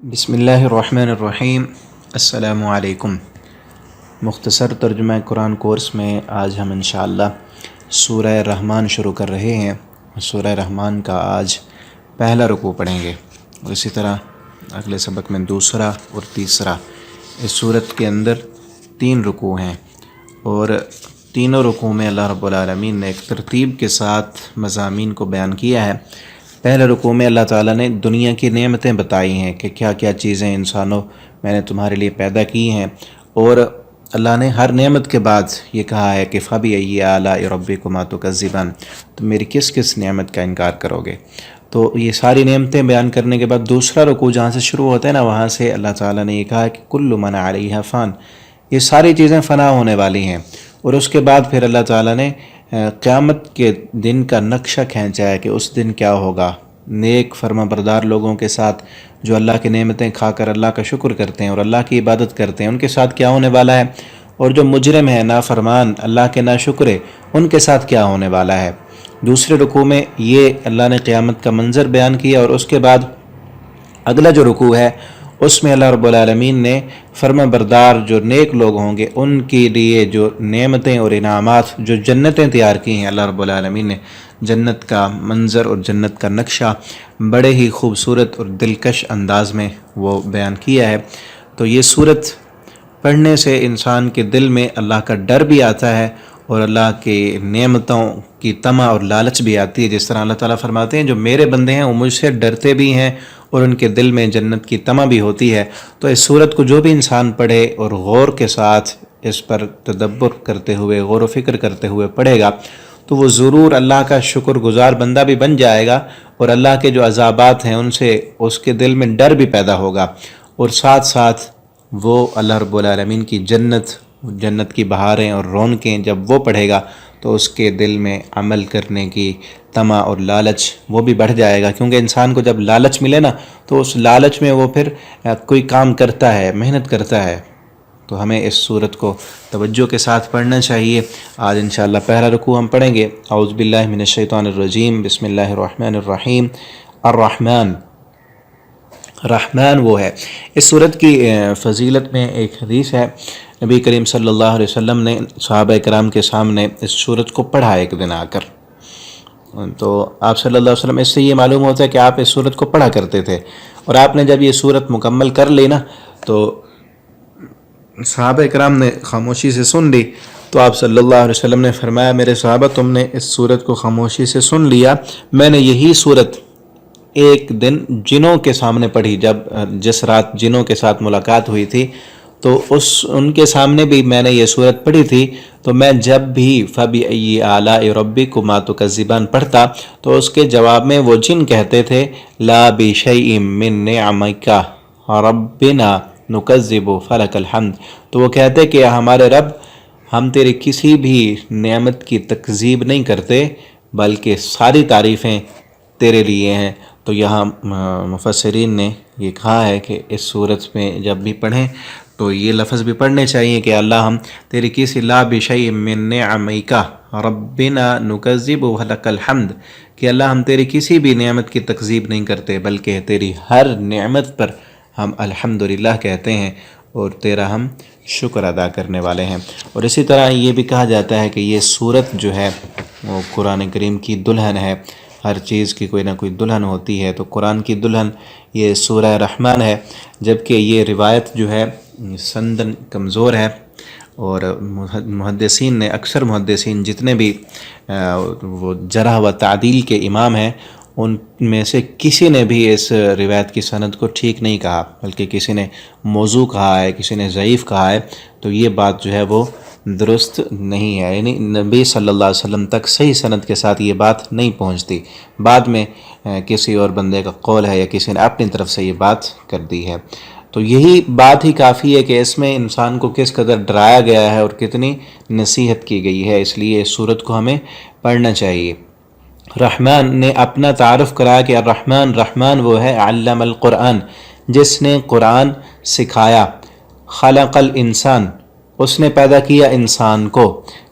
بسم اللہ الرحمن الرحیم۔ السلام علیکم۔ مختصر ترجمہ قرآن کورس میں آج ہم انشاءاللہ سورہ رحمان شروع کر رہے ہیں۔ سورہ رحمان کا آج پہلا رکوع پڑھیں گے اور اسی طرح اگلے سبق میں دوسرا اور تیسرا۔ اس سورت کے اندر 3 رکوع ہیں اور تینوں رکوع میں اللہ رب العالمین نے ایک ترتیب کے ساتھ مضامین کو بیان کیا ہے۔ پہلے رکوع میں اللہ تعالیٰ نے دنیا کی نعمتیں بتائی ہیں کہ کیا کیا چیزیں انسانوں میں نے تمہارے لیے پیدا کی ہیں، اور اللہ نے ہر نعمت کے بعد یہ کہا ہے کہ فَبِأَيِّ آلَاءِ رَبِّكُمَا تُكَذِّبَانِ، تم میری کس کس نعمت کا انکار کرو گے۔ تو یہ ساری نعمتیں بیان کرنے کے بعد دوسرا رکوع جہاں سے شروع ہوتا ہے نا، وہاں سے اللہ تعالیٰ نے یہ کہا کہ کُلُّ مَنْ عَلَيْهَا فان، یہ ساری چیزیں فنا ہونے والی ہیں۔ اور اس کے بعد پھر اللہ تعالیٰ نے قیامت کے دن کا نقشہ کھینچا ہے کہ اس دن کیا ہوگا۔ نیک فرما بردار لوگوں کے ساتھ جو اللہ کی نعمتیں کھا کر اللہ کا شکر کرتے ہیں اور اللہ کی عبادت کرتے ہیں، ان کے ساتھ کیا ہونے والا ہے، اور جو مجرم ہیں، نافرمان، اللہ کے ناشکرے، ان کے ساتھ کیا ہونے والا ہے۔ دوسرے رکوع میں یہ اللہ نے قیامت کا منظر بیان کیا، اور اس کے بعد اگلا جو رکوع ہے اس میں اللہ رب العالمین نے فرما بردار جو نیک لوگ ہوں گے ان کے لیے جو نعمتیں اور انعامات، جو جنتیں تیار کی ہیں، اللہ رب العالمین نے جنت کا منظر اور جنت کا نقشہ بڑے ہی خوبصورت اور دلکش انداز میں وہ بیان کیا ہے۔ تو یہ سورت پڑھنے سے انسان کے دل میں اللہ کا ڈر بھی آتا ہے اور اللہ کی نعمتوں کی طمع اور لالچ بھی آتی ہے۔ جس طرح اللہ تعالیٰ فرماتے ہیں جو میرے بندے ہیں وہ مجھ سے ڈرتے بھی ہیں اور ان کے دل میں جنت کی طمع بھی ہوتی ہے۔ تو اس سورت کو جو بھی انسان پڑھے اور غور کے ساتھ اس پر تدبر کرتے ہوئے، غور و فکر کرتے ہوئے پڑھے گا تو وہ ضرور اللہ کا شکر گزار بندہ بھی بن جائے گا، اور اللہ کے جو عذابات ہیں ان سے اس کے دل میں ڈر بھی پیدا ہوگا، اور ساتھ ساتھ وہ اللہ رب العالمین کی جنت کی بہاریں اور رونقیں جب وہ پڑھے گا تو اس کے دل میں عمل کرنے کی طمع اور لالچ وہ بھی بڑھ جائے گا، کیونکہ انسان کو جب لالچ ملے نا تو اس لالچ میں وہ پھر کوئی کام کرتا ہے، محنت کرتا ہے۔ تو ہمیں اس سورت کو توجہ کے ساتھ پڑھنا چاہیے۔ آج انشاءاللہ پہلا رکوع ہم پڑھیں گے۔ اعوذ باللہ من الشیطان الرجیم، بسم اللہ الرحمن الرحیم۔ الرحمن، رحمان وہ ہے۔ اس سورت کی فضیلت میں ایک حدیث ہے، نبی کریم صلی اللہ علیہ وسلم نے صحابہ کرام کے سامنے اس سورت کو پڑھا ایک دن آ کر، تو آپ صلی اللہ علیہ وسلم، اس سے یہ معلوم ہوتا ہے کہ آپ اس سورت کو پڑھا کرتے تھے، اور آپ نے جب یہ سورت مکمل کر لی نا تو صحابہ کرام نے خاموشی سے سن لی، تو آپ صلی اللہ علیہ وسلم نے فرمایا میرے صحابہ تم نے اس سورت کو خاموشی سے سن لیا، میں نے یہی سورت ایک دن جنوں کے سامنے پڑھی، جس رات جنوں کے ساتھ ملاقات ہوئی تھی تو ان کے سامنے بھی میں نے یہ سورت پڑھی تھی۔ تو میں جب بھی فَبِأَيِّ آلَاءِ رَبِّكُمَا تُكَذِّبَانِ پڑھتا تو اس کے جواب میں وہ جن کہتے تھے لَا بِشَيْءٍ مِّن نِعْمِكَ رَبِّنَا نُكَذِّبُ فَلَكَ الْحَمْدُ، تو وہ کہتے کہ ہمارے رب ہم تیری کسی بھی نعمت کی تکذیب نہیں کرتے بلکہ ساری تعریفیں تیرے لیے ہیں۔ تو یہاں مفسرین نے یہ کہا ہے کہ اس صورت میں جب بھی پڑھیں تو یہ لفظ بھی پڑھنے چاہیے کہ اللہ ہم تیری کسی لا بشیء من نعمک ربنا نکذب ولک الحمد، کہ اللہ ہم تیری کسی بھی نعمت کی تکذیب نہیں کرتے بلکہ تیری ہر نعمت پر ہم الحمدللہ کہتے ہیں اور تیرا ہم شکر ادا کرنے والے ہیں۔ اور اسی طرح یہ بھی کہا جاتا ہے کہ یہ سورت جو ہے وہ قرآن کریم کی دلہن ہے۔ ہر چیز کی کوئی نہ کوئی دلہن ہوتی ہے، تو قرآن کی دلہن یہ سورہ رحمان ہے، جبکہ یہ روایت جو ہے سندن کمزور ہے، اور محدثین نے، اکثر محدثین جتنے بھی وہ جرح و تعدیل کے امام ہیں، ان میں سے کسی نے بھی اس روایت کی سند کو ٹھیک نہیں کہا، بلکہ کسی نے موضوع کہا ہے، کسی نے ضعیف کہا ہے۔ تو یہ بات جو ہے وہ درست نہیں ہے، یعنی نبی صلی اللہ علیہ وسلم تک صحیح سند کے ساتھ یہ بات نہیں پہنچتی، بعد میں کسی اور بندے کا قول ہے یا کسی نے اپنی طرف سے یہ بات کر دی ہے۔ تو یہی بات ہی کافی ہے کہ اس میں انسان کو کس قدر ڈرایا گیا ہے اور کتنی نصیحت کی گئی ہے، اس لیے اس سورت کو ہمیں پڑھنا چاہیے۔ رحمان نے اپنا تعارف کرایا کہ الرحمن، رحمان وہ ہے علم القرآن، جس نے قرآن سکھایا، خلق الانسان، اس نے پیدا کیا انسان کو۔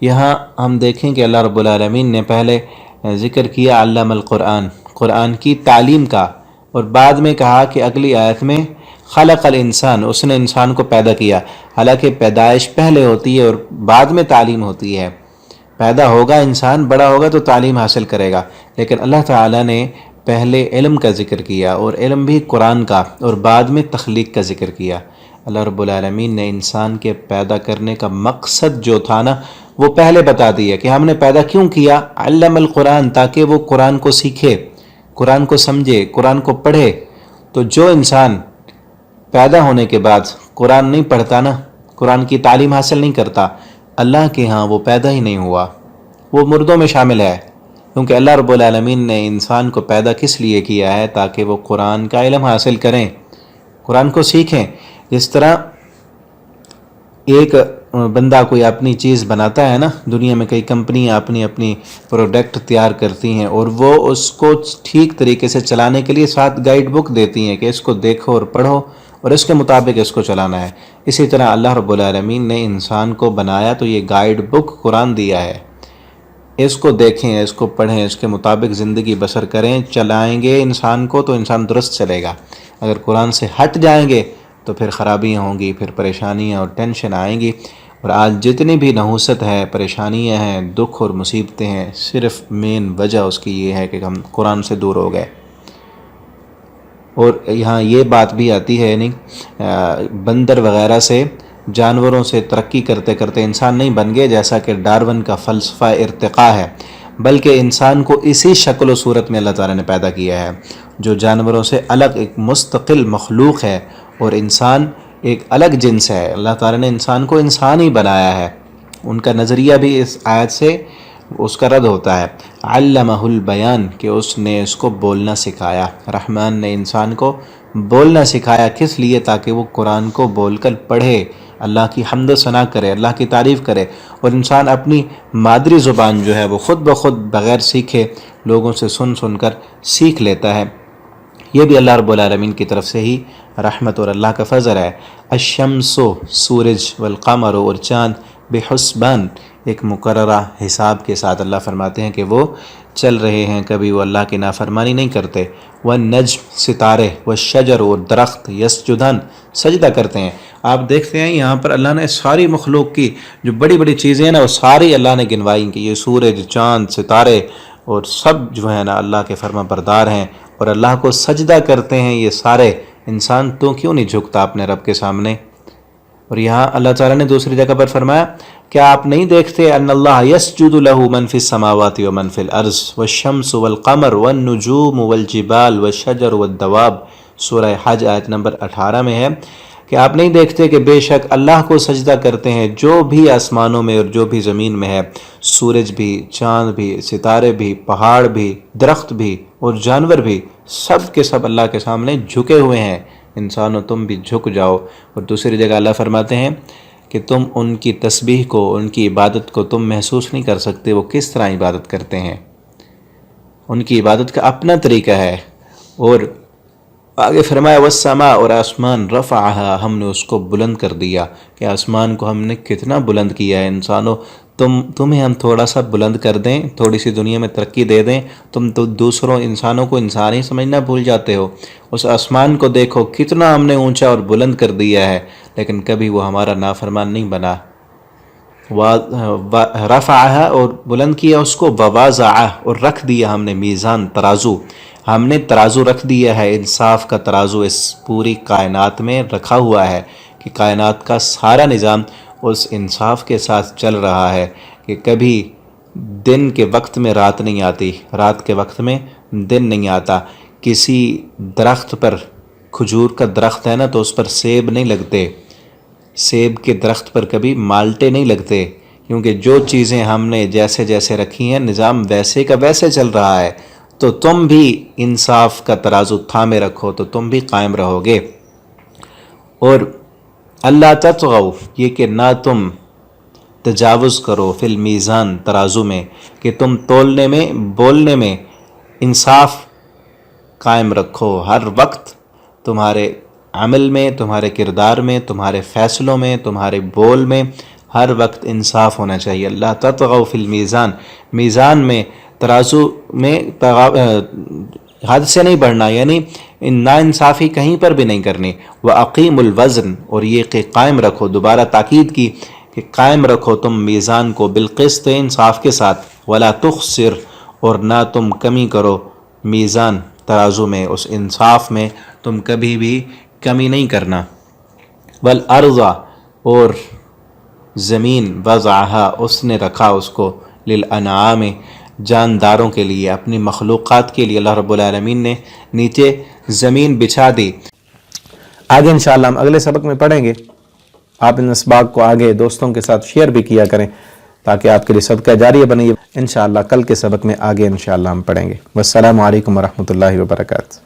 یہاں ہم دیکھیں کہ اللہ رب العالمین نے پہلے ذکر کیا علم القرآن، قرآن کی تعلیم کا، اور بعد میں کہا کہ اگلی آیت میں خلق الانسان، اس نے انسان کو پیدا کیا، حالانکہ پیدائش پہلے ہوتی ہے اور بعد میں تعلیم ہوتی ہے۔ پیدا ہوگا انسان، بڑا ہوگا تو تعلیم حاصل کرے گا، لیکن اللہ تعالیٰ نے پہلے علم کا ذکر کیا، اور علم بھی قرآن کا، اور بعد میں تخلیق کا ذکر کیا۔ اللہ رب العالمین نے انسان کے پیدا کرنے کا مقصد جو تھا نا وہ پہلے بتا دیا کہ ہم نے پیدا کیوں کیا۔ علم القرآن، تاکہ وہ قرآن کو سیکھے، قرآن کو سمجھے، قرآن کو پڑھے۔ تو جو انسان پیدا ہونے کے بعد قرآن نہیں پڑھتا نا، قرآن کی تعلیم حاصل نہیں کرتا، اللہ کے ہاں وہ پیدا ہی نہیں ہوا، وہ مردوں میں شامل ہے۔ کیونکہ اللہ رب العالمین نے انسان کو پیدا کس لیے کیا ہے؟ تاکہ وہ قرآن کا علم حاصل کریں، قرآن کو سیکھیں۔ جس طرح ایک بندہ کوئی اپنی چیز بناتا ہے نا، دنیا میں کئی کمپنیاں اپنی پروڈکٹ تیار کرتی ہیں، اور وہ اس کو ٹھیک طریقے سے چلانے کے لیے ساتھ گائیڈ بک دیتی ہیں کہ اس کو دیکھو اور پڑھو اور اس کے مطابق اس کو چلانا ہے۔ اسی طرح اللہ رب العالمین نے انسان کو بنایا تو یہ گائیڈ بک قرآن دیا ہے، اس کو دیکھیں، اس کو پڑھیں، اس کے مطابق زندگی بسر کریں، چلائیں گے انسان کو تو انسان درست چلے گا۔ اگر قرآن سے ہٹ جائیں گے تو پھر خرابیاں ہوں گی، پھر پریشانیاں اور ٹینشن آئیں گی۔ اور آج جتنی بھی نحوست ہے، پریشانیاں ہیں، دکھ اور مصیبتیں ہیں، صرف مین وجہ اس کی یہ ہے کہ ہم قرآن سے دور ہو گئے۔ اور یہاں یہ بات بھی آتی ہے، یعنی بندر وغیرہ سے، جانوروں سے ترقی کرتے کرتے انسان نہیں بن گئے، جیسا کہ ڈارون کا فلسفہ ارتقاء ہے، بلکہ انسان کو اسی شکل و صورت میں اللہ تعالیٰ نے پیدا کیا ہے، جو جانوروں سے الگ ایک مستقل مخلوق ہے، اور انسان ایک الگ جنس ہے۔ اللہ تعالیٰ نے انسان کو انسان ہی بنایا ہے۔ ان کا نظریہ بھی اس آیت سے اس کا رد ہوتا ہے۔ علمہ البیان، کہ اس نے اس کو بولنا سکھایا۔ رحمان نے انسان کو بولنا سکھایا، کس لیے؟ تاکہ وہ قرآن کو بول کر پڑھے، اللہ کی حمد و ثنا کرے، اللہ کی تعریف کرے، اور انسان اپنی مادری زبان جو ہے وہ خود بخود بغیر سیکھے لوگوں سے سن سن کر سیکھ لیتا ہے۔ یہ بھی اللہ رب العالمین کی طرف سے ہی رحمت اور اللہ کا فضل ہے۔ الشمس، سورج، والقمر، اور چاند، بحسبان، ایک مقررہ حساب کے ساتھ اللہ فرماتے ہیں کہ وہ چل رہے ہیں، کبھی وہ اللہ کی نافرمانی نہیں کرتے۔ والنجم، ستارے، والشجر، اور درخت، یسجدان، سجدہ کرتے ہیں۔ آپ دیکھتے ہیں یہاں پر اللہ نے ساری مخلوق کی جو بڑی بڑی چیزیں ہیں نا وہ ساری اللہ نے گنوائی، کہ یہ سورج، چاند، ستارے اور سب جو ہے نا اللہ کے فرما بردار ہیں اور اللہ کو سجدہ کرتے ہیں یہ سارے۔ انسان تو کیوں نہیں جھکتا اپنے رب کے سامنے؟ اور یہاں اللہ تعالیٰ نے دوسری جگہ پر فرمایا، کیا آپ نہیں دیکھتے ان اللہ یسجد لہ من فی السماوات ومن فی الارض والشمس والقمر والنجوم والجبال والشجر والدواب، سورہ حج آیت نمبر 18 میں ہے کہ آپ نہیں دیکھتے کہ بے شک اللہ کو سجدہ کرتے ہیں جو بھی آسمانوں میں اور جو بھی زمین میں ہے، سورج بھی، چاند بھی، ستارے بھی، پہاڑ بھی، درخت بھی اور جانور بھی، سب کے سب اللہ کے سامنے جھکے ہوئے ہیں۔ انسانوں تم بھی جھک جاؤ۔ اور دوسری جگہ اللہ فرماتے ہیں کہ تم ان کی تسبیح کو، ان کی عبادت کو تم محسوس نہیں کر سکتے، وہ کس طرح عبادت کرتے ہیں، ان کی عبادت کا اپنا طریقہ ہے۔ اور آگے فرمایا والسماء، اور آسمان، رفعہا، ہم نے اس کو بلند کر دیا، کہ آسمان کو ہم نے کتنا بلند کیا ہے۔ انسانوں تمہیں ہم تھوڑا سا بلند کر دیں، تھوڑی سی دنیا میں ترقی دے دیں، تم تو دوسروں انسانوں کو انسان ہی سمجھنا بھول جاتے ہو۔ اس آسمان کو دیکھو کتنا ہم نے اونچا اور بلند کر دیا ہے، لیکن کبھی وہ ہمارا نافرمان نہیں بنا۔ رفعہا، اور بلند کیا اس کو، ووضعہ، اور رکھ دیا ہم نے میزان، ترازو، ہم نے ترازو رکھ دیا ہے، انصاف کا ترازو اس پوری کائنات میں رکھا ہوا ہے، کہ کائنات کا سارا نظام اس انصاف کے ساتھ چل رہا ہے، کہ کبھی دن کے وقت میں رات نہیں آتی، رات کے وقت میں دن نہیں آتا۔ کسی درخت پر، کھجور کا درخت ہے نا تو اس پر سیب نہیں لگتے، سیب کے درخت پر کبھی مالٹے نہیں لگتے، کیونکہ جو چیزیں ہم نے جیسے جیسے رکھی ہیں نظام ویسے کا ویسے چل رہا ہے۔ تو تم بھی انصاف کا ترازو تھامے رکھو تو تم بھی قائم رہو گے۔ اور اللہ تطغوا، یہ کہ نہ تم تجاوز کرو، فی المیزان، ترازو میں، کہ تم تولنے میں، بولنے میں انصاف قائم رکھو، ہر وقت تمہارے عمل میں، تمہارے کردار میں، تمہارے فیصلوں میں، تمہارے بول میں ہر وقت انصاف ہونا چاہیے۔ اللہ تطغوا فی المیزان، میزان میں، ترازو میں حد سے نہیں بڑھنا، یعنی ناانصافی کہیں پر بھی نہیں کرنی. وَأَقِيمُ الْوَزْنَ اور یہ کہ قائم رکھو، دوبارہ تاکید کی کہ قائم رکھو تم میزان کو، بالقسط انصاف کے ساتھ. وَلَا تُخْسِرْ اور نہ تم کمی کرو میزان ترازو میں، اس انصاف میں تم کبھی بھی کمی نہیں کرنا. وَالْأَرْضَ اور زمین وضعها اس نے رکھا اس کو، للانعام جانداروں کے لیے، اپنی مخلوقات کے لیے اللہ رب العالمین نے نیچے زمین بچھا دی. آگے انشاءاللہ ہم اگلے سبق میں پڑھیں گے. آپ ان اسباق کو آگے دوستوں کے ساتھ شیئر بھی کیا کریں تاکہ آپ کے لیے صدقہ جاریہ بنے. انشاءاللہ کل کے سبق میں آگے انشاءاللہ ہم پڑھیں گے. والسلام علیکم ورحمۃ اللہ وبرکاتہ.